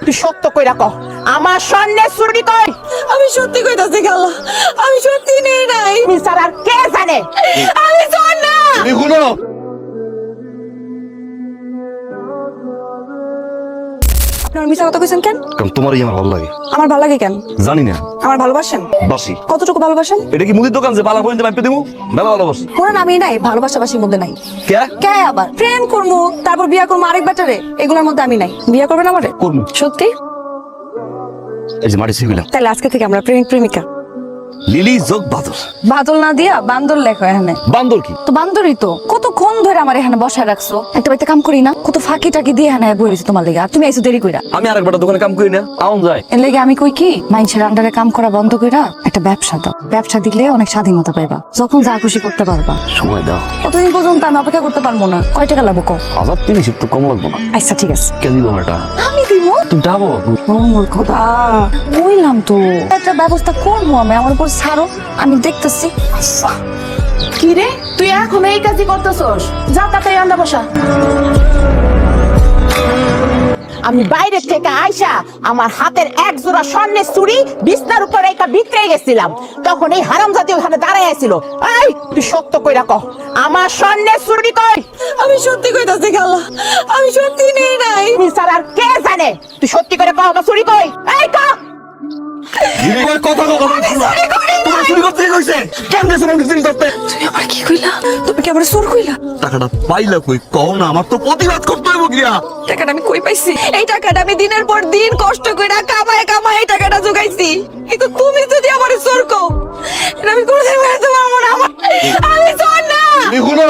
তুই সত্য কইরা কহ আমার স্বর্ণের চুরি কই? আমি সত্যি কইতাছি খালা, আমি সত্যি নেই নাই। তুমি ছাড়া আর কে জানে? আমি চোর না। দেখুনো আপনার মিছা কথা কইছেন কেন? কারণ তোমারই আমার ভালো লাগে। আমার ভালো লাগে কেন? জানি না, আমার ভালোবাসেন? বাসি। কতটুকু ভালোবাসেন? এটা কি মুদির দোকান যে পালা পর্যন্ত মাইপে দেবো? মেলা ভালোবাসি। কোন আমি নাই, ভালোবাসাবাসির মধ্যে নাই। কে? কে আবার প্রেম করবো তারপর বিয়া করবো আরেক ব্যাটারে, এগুলোর মধ্যে আমি নাই। বিয়া করবেন আমারে? করবো। সত্যি? এই যে মাটি ছিলাম তাহলে আজকে থেকে আমরা প্রেমিক প্রেমিকা। লিলি যোগ বাদর। বাদল না দিয়া বান্দর লেখো এখানে। বান্দর কি? তো বান্দরই তো। কতক্ষণ ধরে আমার এখানে বসায় রাখছো, একটা বাড়িতে কাম করি না, কত ফাঁকি টাকি দিয়ে এখানে বইরেছি তোমার লেগে, আর তুমি আইসো দেরি কইরা। আমি আরেকবার দোকানে কাম করি না, আউন যায়। এর লেগে আমি কই কি, মানুষের আন্ডারে কাম করা বন্ধ কইরা একটা ব্যবসা দাও। ব্যবসা দিলে অনেক স্বাধীনতা পাইবা, যখন যা খুশি করতে পারবা। সময় দাও। কতদিন পর্যন্ত আমি অপেক্ষা করতে পারবো না। কয় টাকা লাগবো কও? 1030 তো কম লাগবো না। আচ্ছা ঠিক আছে, কে দিব এটা? আমি দিব। তুমি ডাবো। ও মোর খোদা, বললাম তো একটা ব্যবস্থা করবো আমি, আমার উপর ছাড়ো, আমি দেখতেছি। কি রে তুই এখন এই কাজই করতেছস? যা তাড়াতাড়ি রান্না বসা। আমি বাইরে থেকে আইসা আমার হাতের এক জোড়া স্বর্ণের চুড়ি বিছনার উপর রেখা বিক্রে গেছিলাম, তখন এই হারামজাদি ওখানে দাঁড়ায় আছিল। এই তুই সত্য কইরা কহ আমার স্বর্ণের চুড়ি কই? আমি সত্যি কইতাছি খালা, আমি সত্যি নেই নাই। তুমি ছাড়া আর কে জানে? তুই সত্যি করে কহ আমার চুড়ি কই? এই কহ। লিলি কই কথা কও কথা। তোমার চুরি করতে কইছে? কেন দেছ না চুরি করতে? তুমি আবার কি কইলা? তুমি কি আবার চোর কইলা? টাকাটা পাইলা কই? কও না, আমার তো প্রতিবাদ করতে হইব গিয়া। টাকাটা আমি কই পাইছি? এই টাকাটা আমি দিনের পর দিন কষ্ট কইরা কামায় কামায় এই টাকাটা জোগাইছি, কিন্তু তুমি যদি আমার চোর কও, এটা আমি কোনোদিন মেনে নিতে পারবো না। আমি চোর না। দেখুনো